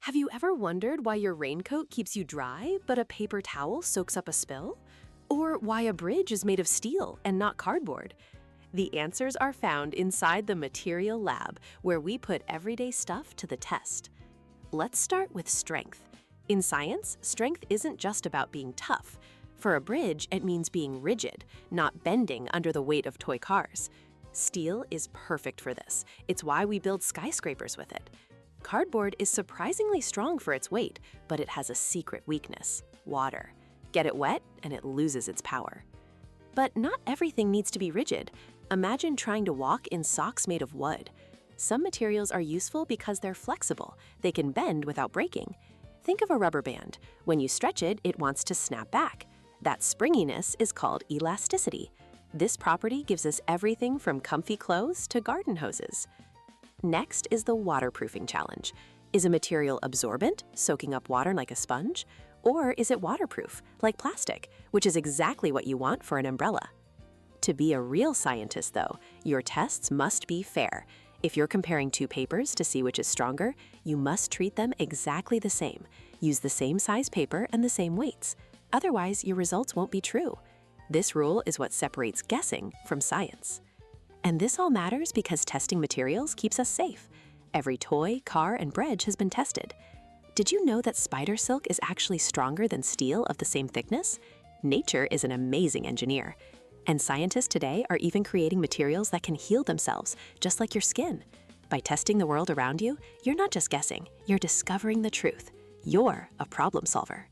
Have you ever wondered why your raincoat keeps you dry, but a paper towel soaks up a spill? Or why a bridge is made of steel and not cardboard? The answers are found inside the Material Lab, where we put everyday stuff to the test. Let's start with strength. In science, strength isn't just about being tough. For a bridge, it means being rigid, not bending under the weight of toy cars. Steel is perfect for this. It's why we build skyscrapers with it. Cardboard is surprisingly strong for its weight, but it has a secret weakness: water. Get it wet, and it loses its power. But not everything needs to be rigid. Imagine trying to walk in socks made of wood. Some materials are useful because they're flexible. They can bend without breaking. Think of a rubber band. When you stretch it, it wants to snap back. That springiness is called elasticity. This property gives us everything from comfy clothes to garden hoses. Next is the waterproofing challenge. Is a material absorbent, soaking up water like a sponge? Or is it waterproof, like plastic, which is exactly what you want for an umbrella? To be a real scientist, though, your tests must be fair. If you're comparing two papers to see which is stronger, you must treat them exactly the same. Use the same size paper and the same weights. Otherwise, your results won't be true. This rule is what separates guessing from science. And this all matters because testing materials keeps us safe. Every toy, car, and bridge has been tested. Did you know that spider silk is actually stronger than steel of the same thickness? Nature is an amazing engineer. And scientists today are even creating materials that can heal themselves, just like your skin. By testing the world around you, you're not just guessing, you're discovering the truth. You're a problem solver.